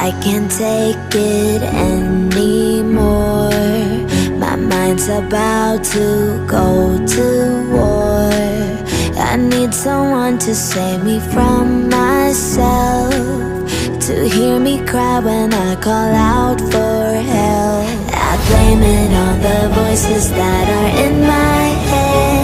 I can't take it anymore. My mind's about to go to war. I need someone to save me from myself, to hear me cry when I call out for help. I blame it on the voices that are in my head.